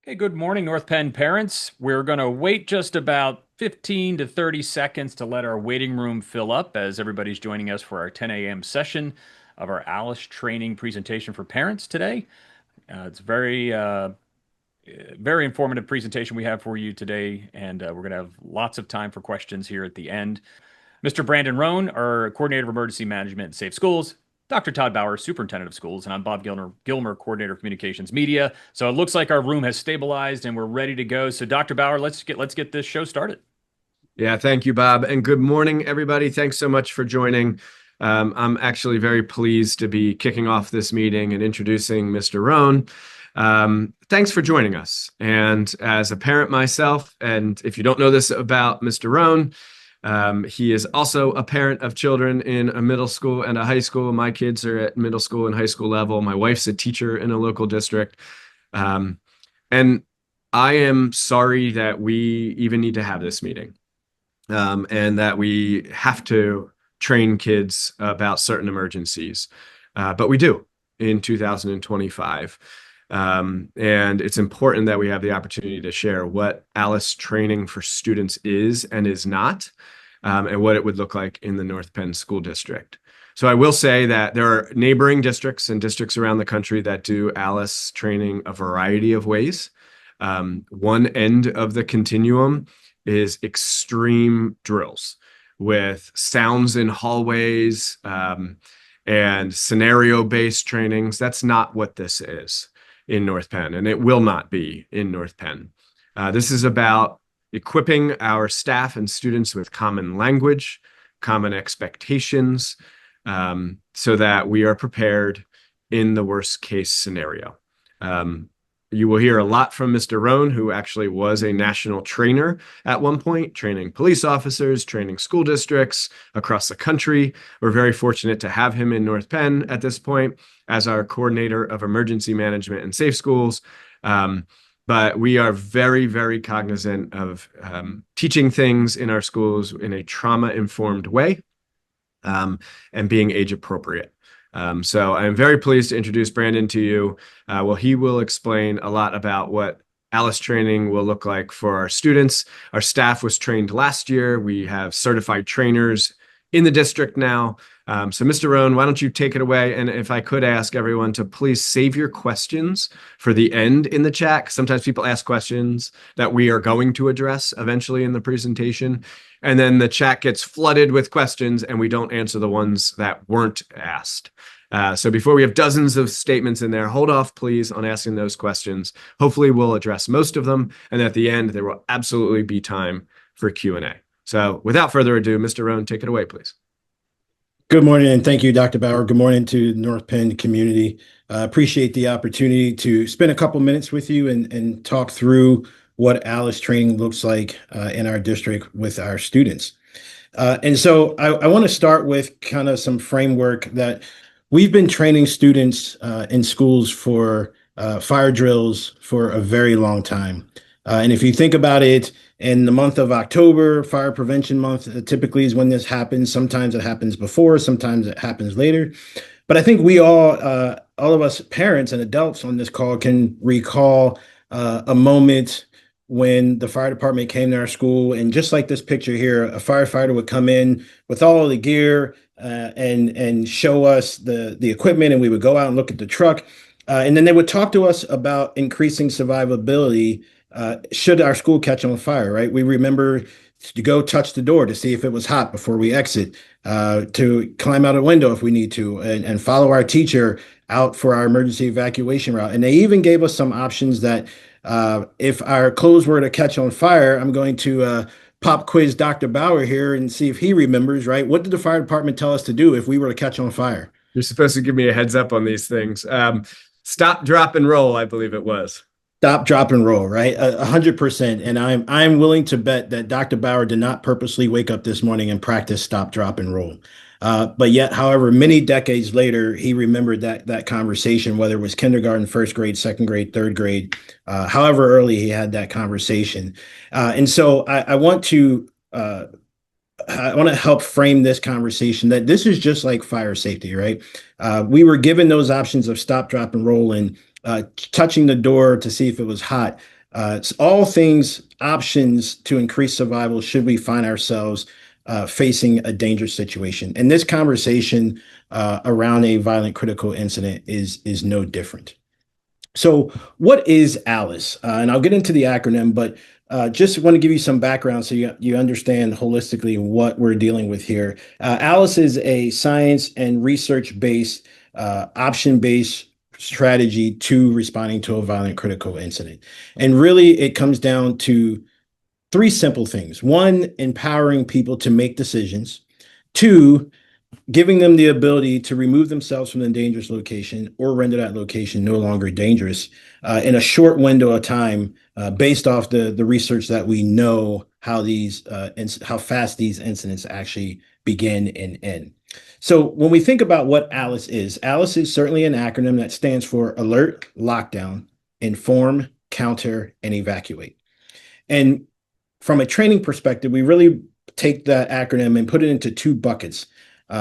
Okay, good morning, North Penn parents. We're going to wait just about 15 to 30 seconds to let our waiting room fill up as everybody's joining us for our 10 a.m. session of our ALICE training presentation for parents today. It's very informative presentation we have for you today, and we're going to have lots of time for questions here at the end. Mr. Brandon Rhone, our Coordinator of Emergency Management and Safe Schools, Dr. Todd Bauer, Superintendent of Schools, and I'm Bob Gilmer, Coordinator of Communications Media. So it looks like our room has stabilized and we're ready to go. So Dr. Bauer, let's get this show started. Yeah, thank you, Bob. And good morning, everybody. Thanks so much for joining. I'm actually very pleased to be kicking off this meeting and introducing Mr. Rhone. Thanks for joining us. And as a parent myself, and if you don't know this about Mr. Rhone, he is also a parent of children in a middle school and a high school. My kids are at middle school and high school level. My wife's a teacher in a local district. And I am sorry that we even need to have this meeting. And that we have to train kids about certain emergencies. But we do in 2025. And it's important that we have the opportunity to share what ALICE training for students is and is not, and what it would look like in the North Penn School District. So I will say that there are neighboring districts and districts around the country that do ALICE training a variety of ways. One end of the continuum is extreme drills with sounds in hallways and scenario-based trainings. That's not what this is in North Penn, and it will not be in North Penn. This is about equipping our staff and students with common language, common expectations, so that we are prepared in the worst case scenario. You will hear a lot from Mr. Rhone, who actually was a national trainer at one point, training police officers, training school districts across the country. We're very fortunate to have him in North Penn at this point as our coordinator of emergency management and safe schools. But we are very, very cognizant of teaching things in our schools in a trauma-informed way and being age appropriate. So I'm very pleased to introduce Brandon to you. He will explain a lot about what ALICE training will look like for our students. Our staff was trained last year. We have certified trainers in the district now. So Mr. Rhone, why don't you take it away? And if I could ask everyone to please save your questions for the end in the chat. Sometimes people ask questions that we are going to address eventually in the presentation. And then the chat gets flooded with questions and we don't answer the ones that weren't asked. So before we have dozens of statements in there, hold off, please, on asking those questions. Hopefully we'll address most of them. And at the end, there will absolutely be time for Q&A. So without further ado, Mr. Rhone, take it away, please. Good morning, and thank you, Dr. Bauer. Good morning to the North Penn community. Appreciate the opportunity to spend a couple minutes with you and talk through what ALICE training looks like in our district with our students. And so I want to start with kind of some framework that we've been training students in schools for fire drills for a very long time. And if you think about it, in the month of October, Fire Prevention Month, typically is when this happens. Sometimes it happens before, sometimes it happens later. But I think we all of us parents and adults on this call can recall a moment when the fire department came to our school, and just like this picture here, a firefighter would come in with all of the gear and show us the equipment, and we would go out and look at the truck. And then they would talk to us about increasing survivability should our school catch on fire, right? We remember to go touch the door to see if it was hot before we exit, to climb out a window if we need to, and follow our teacher out for our emergency evacuation route. And they even gave us some options that if our clothes were to catch on fire, I'm going to pop quiz Dr. Bauer here and see if he remembers, right? What did the fire department tell us to do if we were to catch on fire? You're supposed to give me a heads up on these things. Stop, drop, and roll, I believe it was. Stop, drop, and roll, right? 100%. And I'm willing to bet that Dr. Bauer did not purposely wake up this morning and practice stop, drop, and roll. But yet, however, many decades later, he remembered that conversation, whether it was kindergarten, first grade, second grade, third grade, however early he had that conversation. And so I want to help frame this conversation that this is just like fire safety, right? We were given those options of stop, drop, and roll in touching the door to see if it was hot. It's all things, options to increase survival should we find ourselves facing a dangerous situation. And this conversation around a violent critical incident is no different. So, what is A.L.I.C.E? And I'll get into the acronym, but just want to give you some background so you understand holistically what we're dealing with here. A.L.I.C.E is a science and research-based, option-based strategy to responding to a violent critical incident. And really, it comes down to three simple things. One, empowering people to make decisions. Two, giving them the ability to remove themselves from the dangerous location or render that location no longer dangerous in a short window of time, based off the research that we know how fast these incidents actually begin and end. So when we think about what A.L.I.C.E is, A.L.I.C.E is certainly an acronym that stands for Alert, Lockdown, Inform, Counter, and Evacuate. And from a training perspective, we really take that acronym and put it into two buckets,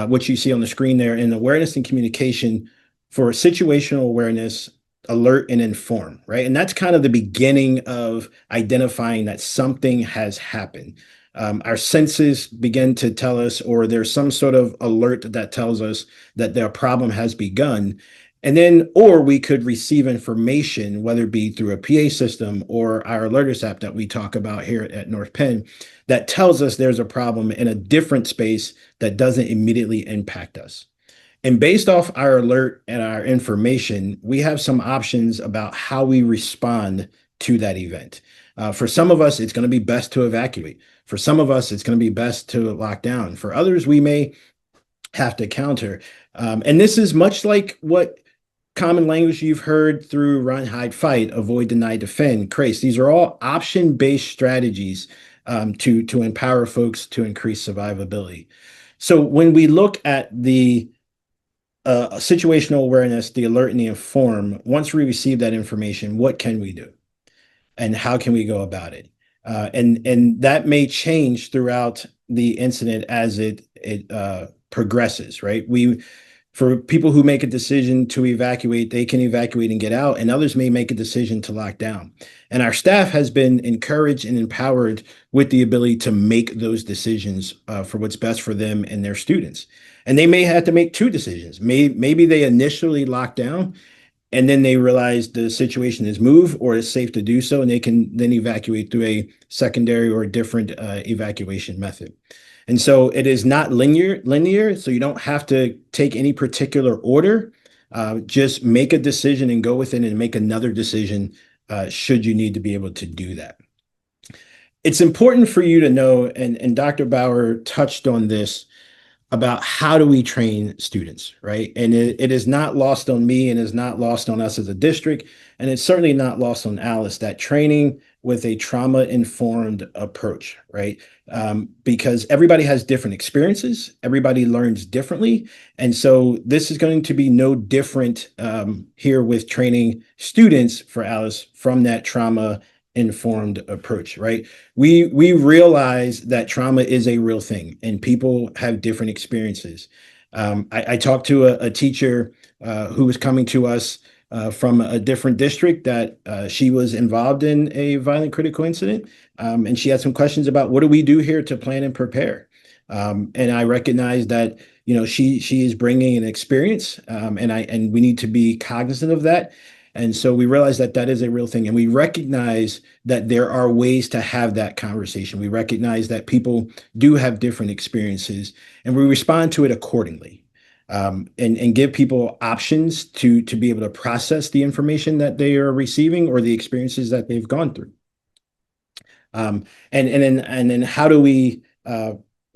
which you see on the screen there, in awareness and communication for situational awareness, alert, and inform, right? And that's kind of the beginning of identifying that something has happened. Our senses begin to tell us, or there's some sort of alert that tells us that the problem has begun. And then, or we could receive information, whether it be through a PA system or our alerters app that we talk about here at North Penn, that tells us there's a problem in a different space that doesn't immediately impact us. And based off our alert and our information, we have some options about how we respond to that event. For some of us, it's going to be best to evacuate. For some of us, it's going to be best to lock down. For others, we may have to counter. And this is much like what common language you've heard through run, hide, fight, avoid, deny, defend, CRACE. These are all option-based strategies to empower folks to increase survivability. So when we look at the situational awareness, the alert, and the inform, once we receive that information, what can we do? And how can we go about it? And that may change throughout the incident as it progresses, right? For people who make a decision to evacuate, they can evacuate and get out, and others may make a decision to lock down. And our staff has been encouraged and empowered with the ability to make those decisions for what's best for them and their students. And they may have to make two decisions. Maybe they initially lock down and then they realize the situation is moved or it's safe to do so, and they can then evacuate through a secondary or a different evacuation method. And so it is not linear, so you don't have to take any particular order. Just make a decision and go with it and make another decision should you need to be able to do that. It's important for you to know, and Dr. Bauer touched on this, about how do we train students, right? And it is not lost on me and is not lost on us as a district, and it's certainly not lost on A.L.I.C.E, that training with a trauma-informed approach, right? Because everybody has different experiences, everybody learns differently, and so this is going to be no different here with training students for A.L.I.C.E from that trauma-informed approach, right? We realize that trauma is a real thing and people have different experiences. I talked to a teacher who was coming to us from a different district that she was involved in a violent critical incident. And she had some questions about what do we do here to plan and prepare? And I recognize that, you know, she is bringing an experience, and we need to be cognizant of that. And so we realize that that is a real thing. And we recognize that there are ways to have that conversation. We recognize that people do have different experiences and we respond to it accordingly. And give people options to be able to process the information that they are receiving or the experiences that they've gone through. And then how do we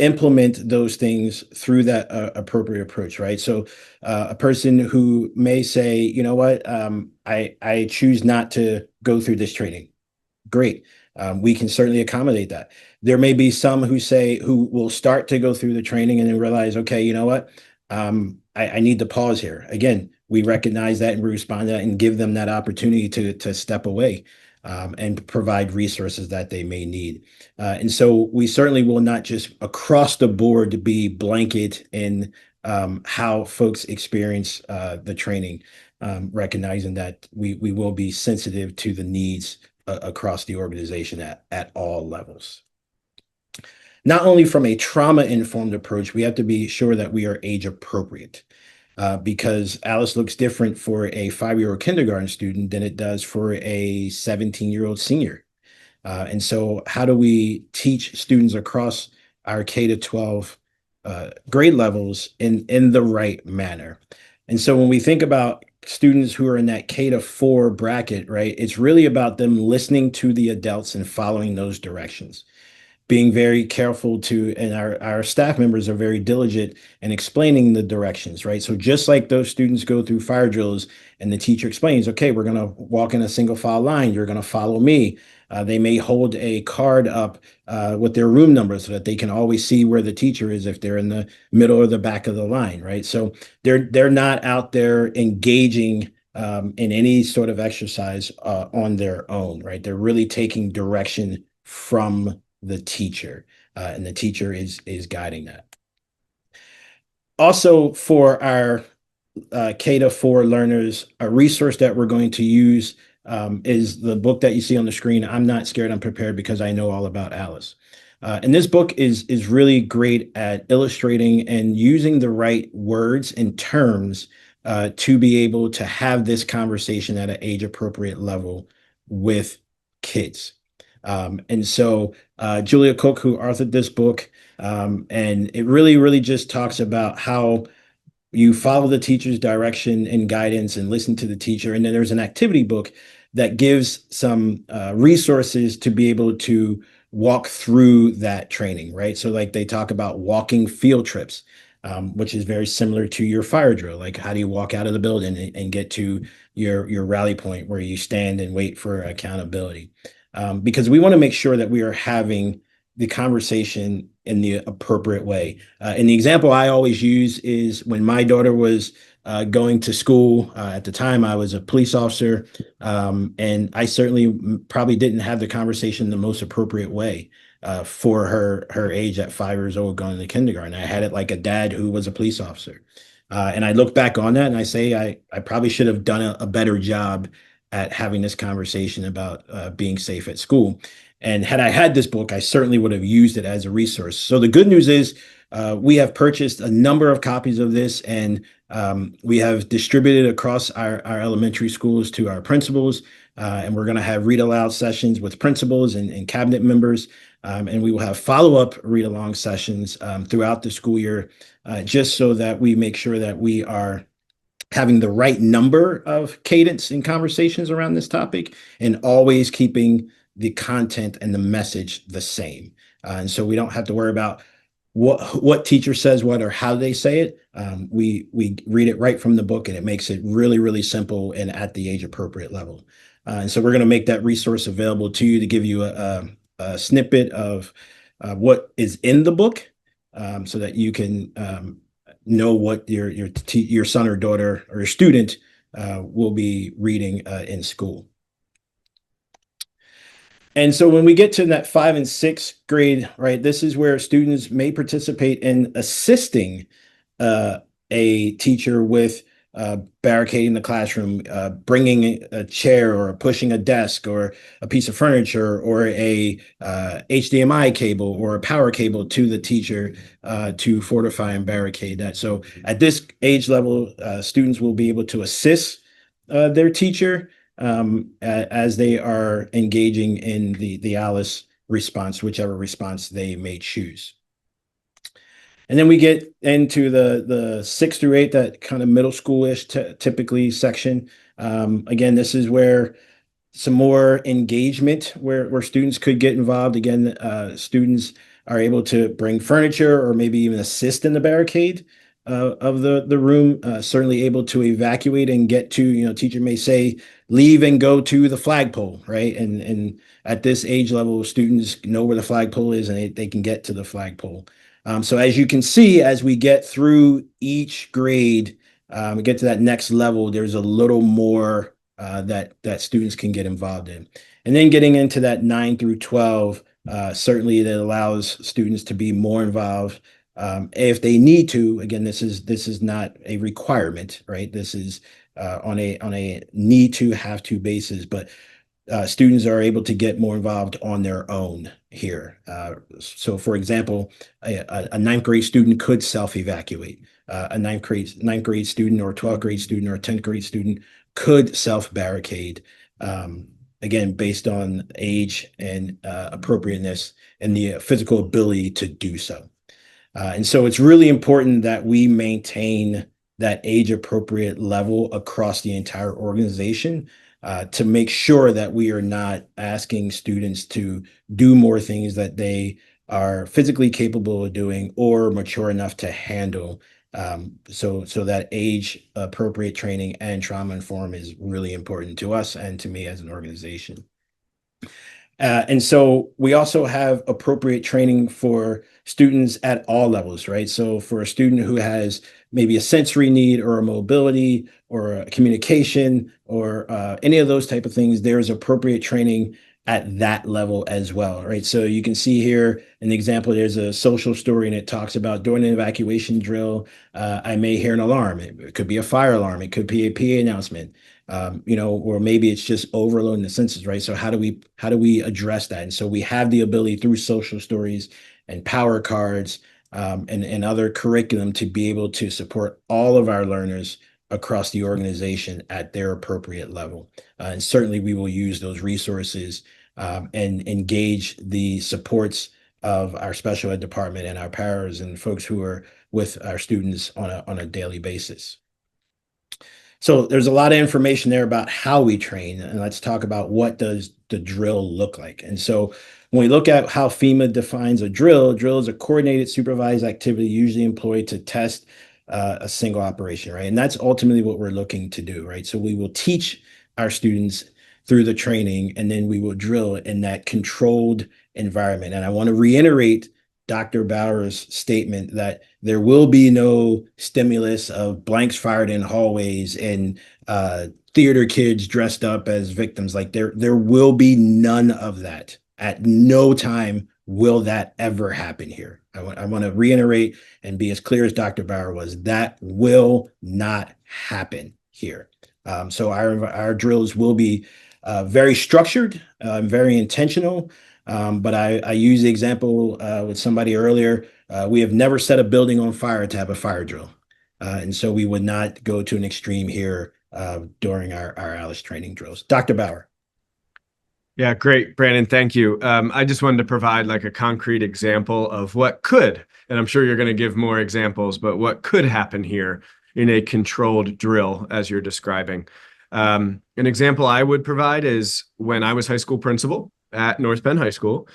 implement those things through that appropriate approach, right? So a person who may say, you know what, I choose not to go through this training. Great. We can certainly accommodate that. There may be some who will start to go through the training and then realize, okay, you know what, I need to pause here. Again, we recognize that and we respond to that and give them that opportunity to step away and provide resources that they may need. And so we certainly will not just across the board be blanket in how folks experience the training. recognizing that we will be sensitive to the needs across the organization at all levels. Not only from a trauma-informed approach, we have to be sure that we are age appropriate. Because A.L.I.C.E looks different for a 5-year-old kindergarten student than it does for a 17-year-old senior. And so how do we teach students across our K to 12 grade levels in the right manner? And so when we think about students who are in that K to 4 bracket, right, it's really about them listening to the adults and following those directions, being very careful to, and our staff members are very diligent in explaining the directions, right? So just like those students go through fire drills and the teacher explains, okay, we're going to walk in a single file line, you're going to follow me. They may hold a card up with their room number so that they can always see where the teacher is if they're in the middle or the back of the line, right? So they're not out there engaging in any sort of exercise on their own, right? They're really taking direction from the teacher, and the teacher is guiding that. Also, for our K to 4 learners, a resource that we're going to use is the book that you see on the screen, I'm Not Scared, I'm Prepared Because I Know All About A.L.I.C.E. And this book is really great at illustrating and using the right words and terms to be able to have this conversation at an age-appropriate level with kids. And so Julia Cook, who authored this book, and it really just talks about how you follow the teacher's direction and guidance and listen to the teacher. And then there's an activity book that gives some resources to be able to walk through that training, right? So like they talk about walking field trips, which is very similar to your fire drill. Like how do you walk out of the building and get to your rally point where you stand and wait for accountability? Because we want to make sure that we are having the conversation in the appropriate way. And the example I always use is when my daughter was going to school. At the time, I was a police officer, and I certainly probably didn't have the conversation the most appropriate way for her age at 5 years old going to kindergarten. I had it like a dad who was a police officer. And I look back on that and I say I probably should have done a better job at having this conversation about being safe at school. And had I had this book, I certainly would have used it as a resource. So the good news is we have purchased a number of copies of this, and we have distributed across our elementary schools to our principals. And we're going to have read aloud sessions with principals and cabinet members. And we will have follow-up read along sessions throughout the school year, just so that we make sure that we are having the right number of cadence in conversations around this topic and always keeping the content and the message the same. And so we don't have to worry about what teacher says what or how they say it. We read it right from the book, and it makes it really simple and at the age appropriate level. And so we're going to make that resource available to you to give you a snippet of what is in the book, so that you can know what your son or daughter or your student will be reading in school. And so when we get to that 5th and 6th grade, right, this is where students may participate in assisting a teacher with barricading the classroom, bringing a chair or pushing a desk or a piece of furniture or a HDMI cable or a power cable to the teacher to fortify and barricade that. So at this age level, students will be able to assist their teacher as they are engaging in the A.L.I.C.E response, whichever response they may choose. And then we get into the 6th through 8th, that kind of middle schoolish typically section. Again, this is where some more engagement where students could get involved. Again, students are able to bring furniture or maybe even assist in the barricade of the room, certainly able to evacuate and get to, teacher may say, leave and go to the flagpole, right? And at this age level, students know where the flagpole is and they can get to the flagpole. So as you can see, as we get through each grade, we get to that next level, there's a little more that students can get involved in. And then getting into that 9 through 12, certainly that allows students to be more involved if they need to. Again, this is not a requirement, right? This is on a need to, have to basis, but students are able to get more involved on their own here. So, for example, a ninth grade student could self-evacuate. A ninth grade student or 12th grade student or a 10th grade student could self-barricade, again, based on age and appropriateness and the physical ability to do so. And so it's really important that we maintain that age appropriate level across the entire organization, to make sure that we are not asking students to do more things that they are physically capable of doing or mature enough to handle. So that age appropriate training and trauma informed is really important to us and to me as an organization. And so we also have appropriate training for students at all levels, right? So for a student who has maybe a sensory need or a mobility or a communication or any of those type of things, there's appropriate training at that level as well, right? So you can see here an example, there's a social story and it talks about during an evacuation drill, I may hear an alarm. It could be a fire alarm. It could be a PA announcement. Or maybe it's just overloading the senses, right? So how do we address that? And so we have the ability through social stories and power cards, and other curriculum to be able to support all of our learners across the organization at their appropriate level. And certainly we will use those resources, and engage the supports of our special ed department and our paras and folks who are with our students on a daily basis. So there's a lot of information there about how we train, and let's talk about what does the drill look like. And so when we look at how FEMA defines a drill is a coordinated supervised activity usually employed to test a single operation, right? And that's ultimately what we're looking to do, right? So we will teach our students through the training, and then we will drill in that controlled environment. And I want to reiterate Dr. Bauer's statement that there will be no stimulus of blanks fired in hallways and theater kids dressed up as victims. Like there will be none of that. At no time will that ever happen here. I want to reiterate and be as clear as Dr. Bauer was. That will not happen here. So our drills will be very structured, very intentional. But I use the example with somebody earlier. We have never set a building on fire to have a fire drill. And so we would not go to an extreme here during our A.L.I.C.E training drills. Dr. Bauer. Yeah, great, Brandon. Thank you. I just wanted to provide like a concrete example of what could, and I'm sure you're going to give more examples, but what could happen here in a controlled drill as you're describing. An example I would provide is when I was high school principal at North Penn High School,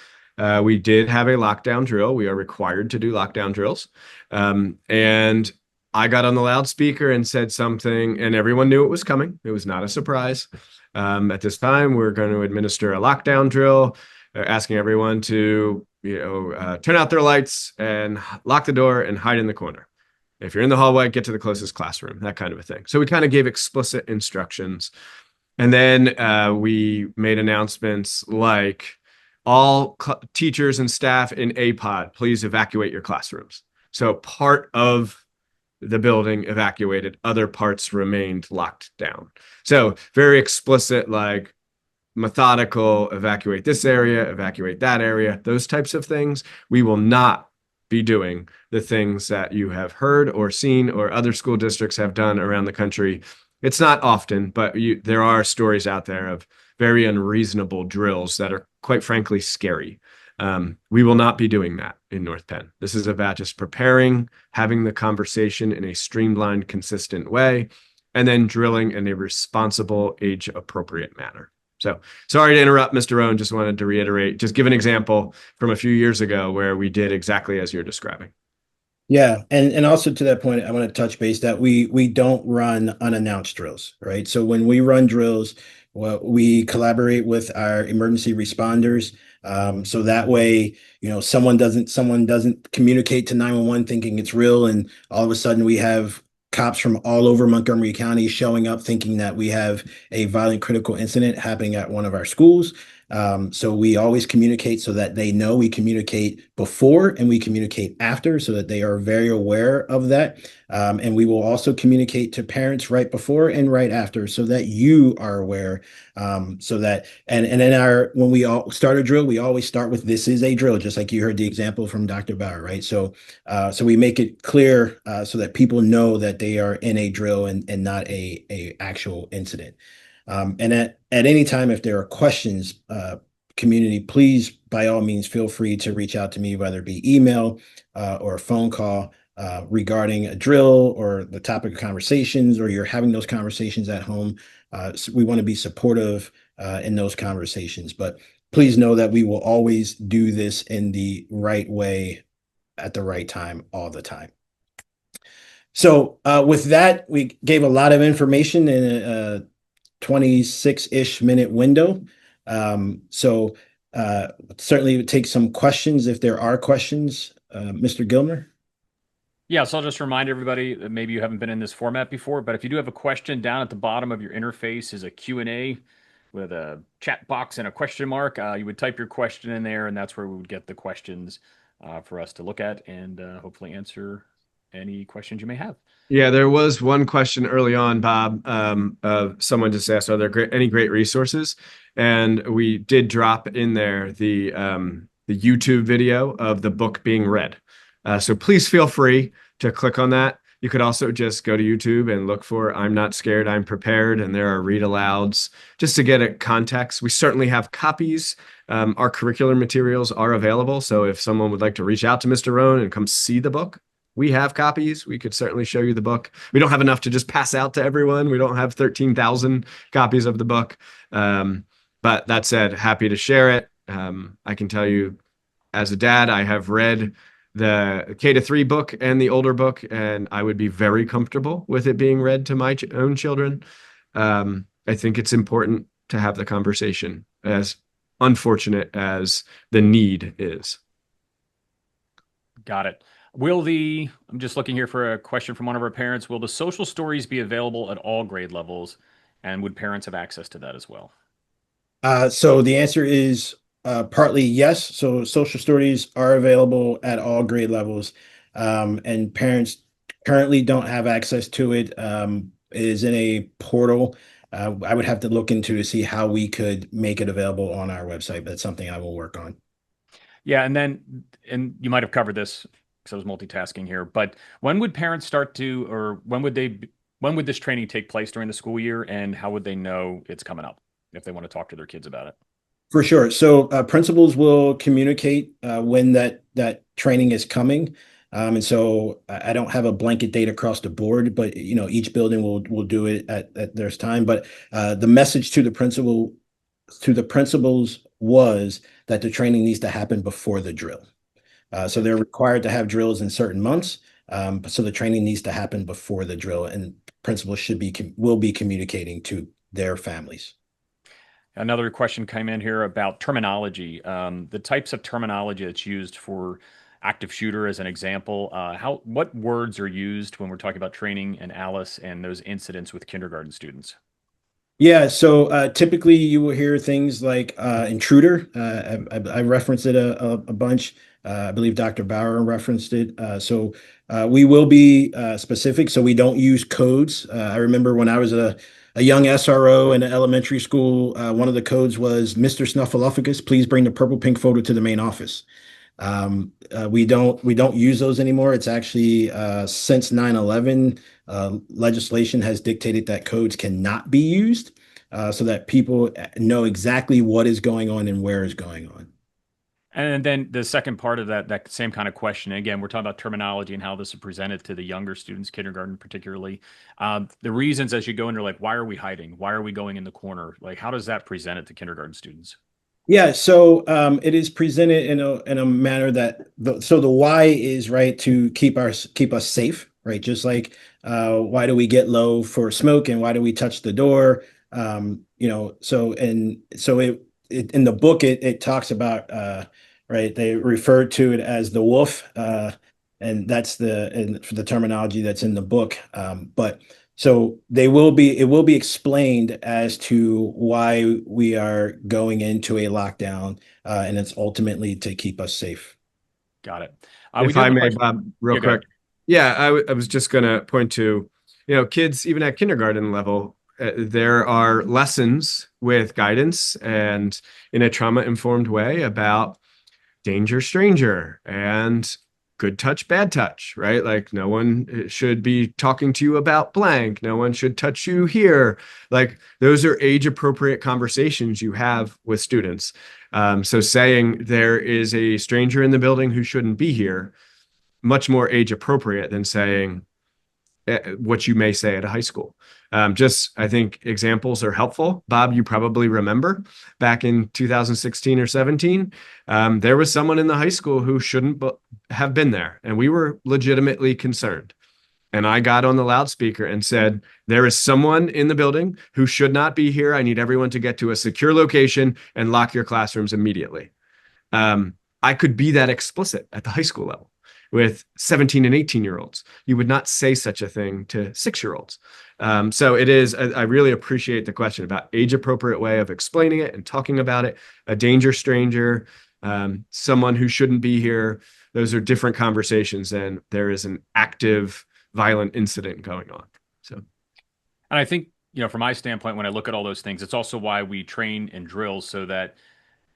we did have a lockdown drill. We are required to do lockdown drills. And I got on the loudspeaker and said something, and everyone knew it was coming. It was not a surprise. At this time, we're going to administer a lockdown drill, asking everyone to, turn out their lights and lock the door and hide in the corner. If you're in the hallway, get to the closest classroom, that kind of a thing. So we kind of gave explicit instructions. And then we made announcements like all teachers and staff in A-Pod, please evacuate your classrooms. So part of the building evacuated, other parts remained locked down. So very explicit, like methodical, evacuate this area, evacuate that area, those types of things. We will not be doing the things that you have heard or seen or other school districts have done around the country. It's not often, but there are stories out there of very unreasonable drills that are quite frankly scary. We will not be doing that in North Penn. This is about just preparing, having the conversation in a streamlined, consistent way, and then drilling in a responsible, age-appropriate manner. So sorry to interrupt, Mr. Rhone. Just wanted to reiterate, just give an example from a few years ago where we did exactly as you're describing. Yeah, and also to that point, I want to touch base that we don't run unannounced drills, right? So when we run drills, well, we collaborate with our emergency responders, so that way, someone doesn't communicate to 911 thinking it's real, and all of a sudden we have cops from all over Montgomery County showing up thinking that we have a violent critical incident happening at one of our schools. So we always communicate so that they know. We communicate before and we communicate after so that they are very aware of that. And we will also communicate to parents right before and right after so that you are aware. So that and in our when we all start a drill, we always start with this is a drill, just like you heard the example from Dr. Bauer, right? So we make it clear so that people know that they are in a drill and not a actual incident. And at any time, if there are questions, community, please by all means feel free to reach out to me, whether it be email or a phone call regarding a drill or the topic of conversations, or you're having those conversations at home. So we want to be supportive in those conversations, but please know that we will always do this in the right way at the right time all the time. So with that, we gave a lot of information in a 26-ish minute window. So certainly take some questions if there are questions. Mr. Gilmer? Yeah, so I'll just remind everybody that maybe you haven't been in this format before, but if you do have a question, down at the bottom of your interface is a Q&A with a chat box and a question mark. You would type your question in there, and that's where we would get the questions for us to look at and hopefully answer any questions you may have. Yeah, there was one question early on, Bob. Someone just asked, "Are there any great resources?" And we did drop in there the YouTube video of the book being read. So please feel free to click on that. You could also just go to YouTube and look for "I'm Not Scared, I'm Prepared," and there are read alouds just to get a context. We certainly have copies. Our curricular materials are available. So if someone would like to reach out to Mr. Rhone and come see the book, we have copies. We could certainly show you the book. We don't have enough to just pass out to everyone. We don't have 13,000 copies of the book. But that said, happy to share it. I can tell you, as a dad, I have read the K-3 book and the older book, and I would be very comfortable with it being read to my own children. I think it's important to have the conversation, as unfortunate as the need is. Got it. I'm just looking here for a question from one of our parents. Will the social stories be available at all grade levels? And would parents have access to that as well? So the answer is partly yes. So social stories are available at all grade levels, and parents currently don't have access to it. It is in a portal. I would have to look into to see how we could make it available on our website. That's something I will work on. Yeah, and you might have covered this because I was multitasking here, but when would parents start to, or when would this training take place during the school year, and how would they know it's coming up if they want to talk to their kids about it? For sure. So principals will communicate when that training is coming. And so I don't have a blanket date across the board, but each building will do it at their time. But the message to the principals was that the training needs to happen before the drill. So they're required to have drills in certain months. So the training needs to happen before the drill, and principals will be communicating to their families. Another question came in here about terminology, the types of terminology that's used for active shooter as an example. What words are used when we're talking about training and A.L.I.C.E. and those incidents with kindergarten students? Yeah, so typically you will hear things like intruder. I referenced it a bunch. I believe Dr. Bauer referenced it. So we will be specific, so we don't use codes. I remember when I was a young SRO in an elementary school, one of the codes was "Mr. Snuffleupagus, please bring the purple pink photo to the main office." We don't use those anymore. It's actually since 9/11, legislation has dictated that codes cannot be used, so that people know exactly what is going on and where is going on. And then the second part of that same kind of question, again, we're talking about terminology and how this is presented to the younger students, kindergarten particularly. The reasons as you go into, like, why are we hiding? Why are we going in the corner? Like, how does that present it to kindergarten students? Yeah, so it is presented in a manner that the why is right to keep us safe, right? Just like why do we get low for smoke and why do we touch the door? So in the book it talks about right, they refer to it as the wolf, and that's the terminology that's in the book. But So it will be explained as to why we are going into a lockdown, and it's ultimately to keep us safe. Got it. We If do have I a may, question. Bob, real Yeah, go ahead. quick. Yeah, I was just going to point to, kids, even at kindergarten level, there are lessons with guidance and in a trauma-informed way about danger, stranger, and good touch, bad touch, right? Like no one should be talking to you about blank. No one should touch you here. Like those are age appropriate conversations you have with students. So saying there is a stranger in the building who shouldn't be here, much more age appropriate than saying what you may say at a high school. I think examples are helpful. Bob, you probably remember back in 2016 or 17, there was someone in the high school who shouldn't have been there, and we were legitimately concerned. And I got on the loudspeaker and said, there is someone in the building who should not be here. I need everyone to get to a secure location and lock your classrooms immediately. I could be that explicit at the high school level with 17 and 18-year-olds. You would not say such a thing to 6-year-olds. So it is, I really appreciate the question about age appropriate way of explaining it and talking about it. A danger stranger, someone who shouldn't be here. Those are different conversations than there is an active violent incident going on. So, And I think, from my standpoint, when I look at all those things, it's also why we train and drill so that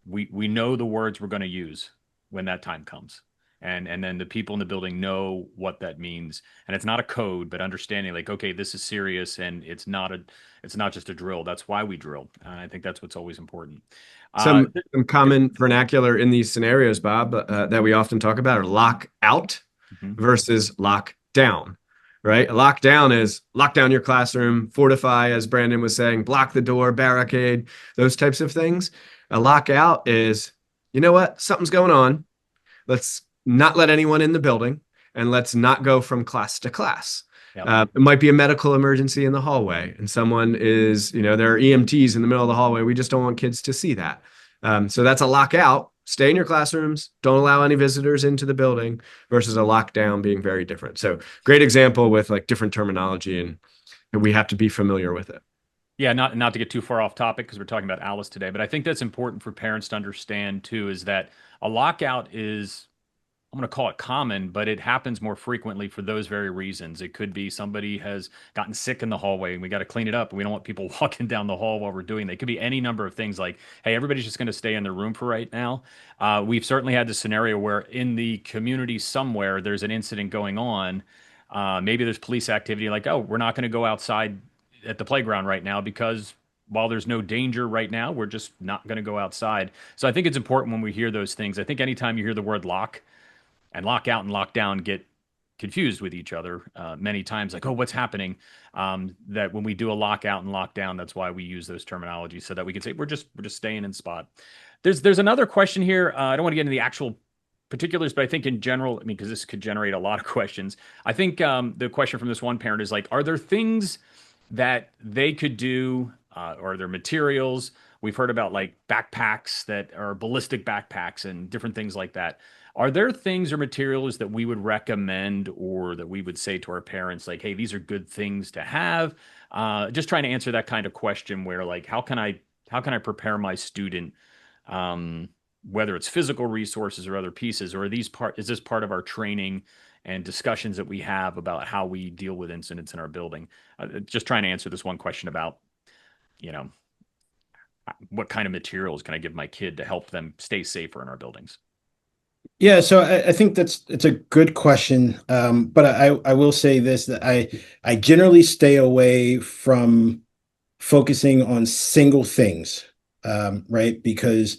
we know the words we're going to use when that time comes. And then the people in the building know what that means. And it's not a code, but understanding like, okay, this is serious and it's not just a drill. That's why we drill. And I think that's what's always important. some common vernacular in these scenarios, Bob, that we often talk about are lock out Mhm. versus lock down, right? A lockdown is lock down your classroom, fortify, as Brandon was saying, block the door, barricade, those types of things. A lockout is, you know what, something's going on. Let's not let anyone in the building and let's not go from class to class. Yep. It might be a medical emergency in the hallway and someone is, there are EMTs in the middle of the hallway. We just don't want kids to see that. So that's a lockout. Stay in your classrooms. Don't allow any visitors into the building versus a lockdown being very different. So great example with like different terminology and we have to be familiar with it. Yeah, not to get too far off topic because we're talking about Alice today, but I think that's important for parents to understand too, is that a lockout is, I'm going to call it common, but it happens more frequently for those very reasons. It could be somebody has gotten sick in the hallway and we got to clean it up. And we don't want people walking down the hall while we're doing that. It could be any number of things like, hey, everybody's just going to stay in their room for right now. We've certainly had the scenario where in the community somewhere there's an incident going on. Maybe there's police activity like, oh, we're not going to go outside at the playground right now because while there's no danger right now, we're just not going to go outside. So I think it's important when we hear those things. I think anytime you hear the word lock, and lock out and lock down get confused with each other many times like, oh, what's happening, that when we do a lockout and lockdown, that's why we use those terminologies so that we can say we're just staying in spot. There's another question here. I don't want to get into the actual particulars, but I think in general, I mean, because this could generate a lot of questions. I think the question from this one parent is like, are there things that they could do, or are there materials? We've heard about like backpacks that are ballistic backpacks and different things like that. Are there things or materials that we would recommend or that we would say to our parents, like, hey, these are good things to have? Just trying to answer that kind of question where like, how can I prepare my student, whether it's physical resources or other pieces, or is this part of our training and discussions that we have about how we deal with incidents in our building? Just trying to answer this one question about, you know, what kind of materials can I give my kid to help them stay safer in our buildings? Yeah, so I think it's a good question. But I will say this, that I generally stay away from focusing on single things, right? Because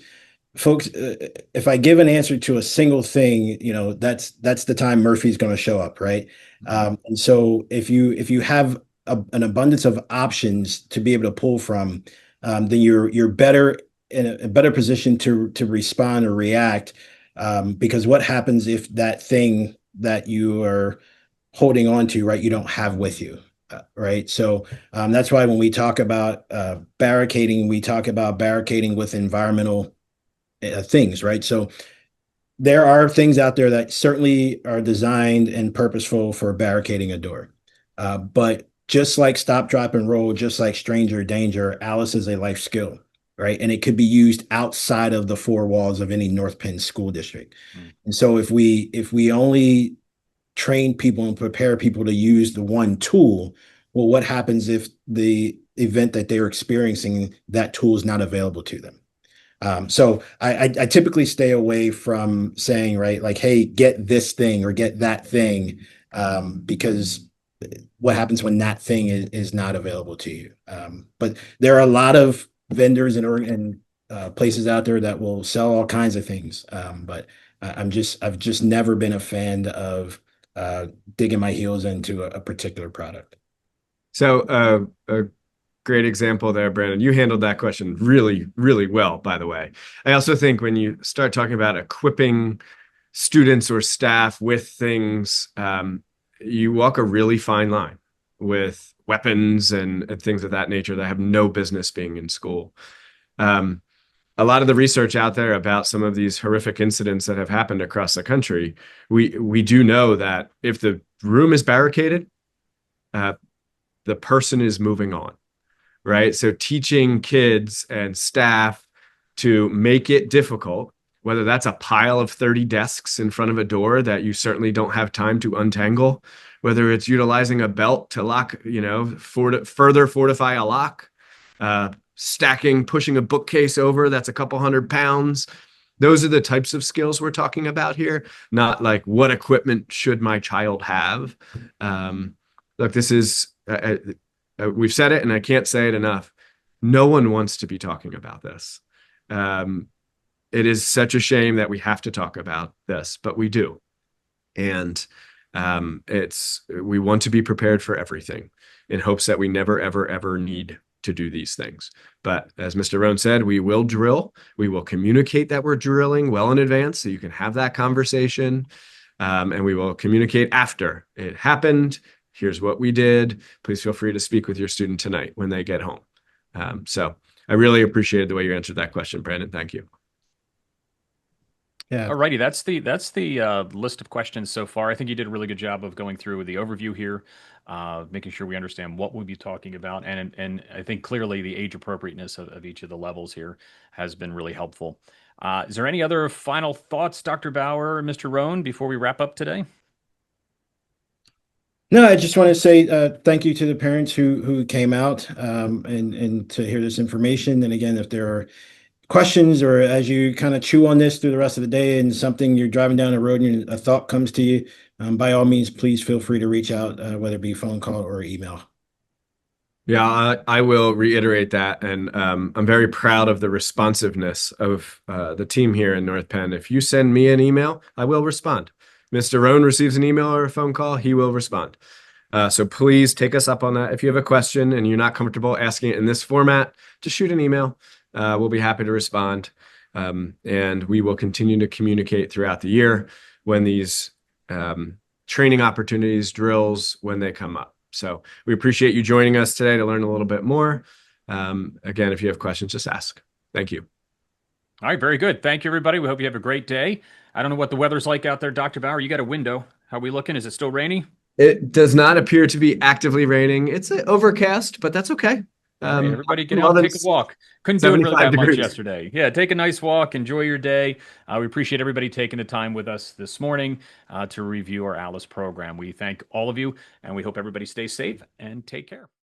folks, if I give an answer to a single thing, that's the time Murphy's going to show up, right? And so if you have an abundance of options to be able to pull from, then you're better in a better position to respond or react. Because what happens if that thing that you are holding on to, right, you don't have with you, right? So that's why when we talk about barricading, we talk about barricading with environmental things, right? So there are things out there that certainly are designed and purposeful for barricading a door. But just like stop, drop, and roll, just like stranger danger, Alice is a life skill, right? And it could be used outside of the four walls of any North Penn school district. Mm. And so if we only train people and prepare people to use the one tool, well, what happens if the event that they're experiencing, that tool is not available to them? So I typically stay away from saying, right, like, hey, get this thing or get that thing, because what happens when that thing is not available to you? But there are a lot of vendors and places out there that will sell all kinds of things. But I've just never been a fan of digging my heels into a particular product. So, a great example there, Brandon. You handled that question really, really well, by the way. I also think when you start talking about equipping students or staff with things, you walk a really fine line with weapons and things of that nature that have no business being in school. A lot of the research out there about some of these horrific incidents that have happened across the country, we do know that if the room is barricaded, uh, the person is moving on, right? So teaching kids and staff to make it difficult, whether that's a pile of 30 desks in front of a door that you certainly don't have time to untangle, whether it's utilizing a belt to lock, further fortify a lock, stacking, pushing a bookcase over that's a couple 100 pounds. Those are the types of skills we're talking about here, not like what equipment should my child have. Look, this is we've said it and I can't say it enough. No one wants to be talking about this. It is such a shame that we have to talk about this, but we do. And we want to be prepared for everything in hopes that we never, ever, ever need to do these things. But as Mr. Rhone said, we will drill. We will communicate that we're drilling well in advance so you can have that conversation. And we will communicate after it happened. Here's what we did. Please feel free to speak with your student tonight when they get home. So I really appreciated the way you answered that question, Brandon. Thank you. Yeah. Alrighty, that's the list of questions so far. I think you did a really good job of going through the overview here, making sure we understand what we'll be talking about, and I think clearly the age appropriateness of each of the levels here has been really helpful. Is there any other final thoughts, Dr. Bauer or Mr. Rhone, before we wrap up today? No, I just want to say thank you to the parents who came out and to hear this information. And again, if there are questions or as you kind of chew on this through the rest of the day and something you're driving down the road and a thought comes to you, by all means, please feel free to reach out, whether it be phone call or email. Yeah, I will reiterate that. And I'm very proud of the responsiveness of the team here in North Penn. If you send me an email, I will respond. Mr. Rhone receives an email or a phone call, he will respond. So please take us up on that. If you have a question and you're not comfortable asking it in this format, just shoot an email. We'll be happy to respond. And we will continue to communicate throughout the year when these training opportunities, drills, when they come up. So we appreciate you joining us today to learn a little bit more. Again, if you have questions, just ask. Thank you. All right, very good. Thank you, everybody. We hope you have a great day. I don't know what the weather's like out there, Dr. Bauer. You got a window. How are we looking? Is it still rainy? It does not appear to be actively raining. It's overcast, but that's okay. All right, everybody get out and take a walk. Couldn't do it really 75 that much degrees. yesterday. Yeah, take a nice walk. Enjoy your day. We appreciate everybody taking the time with us this morning to review our A.L.I.C.E program. We thank all of you, and we hope everybody stays safe and take care.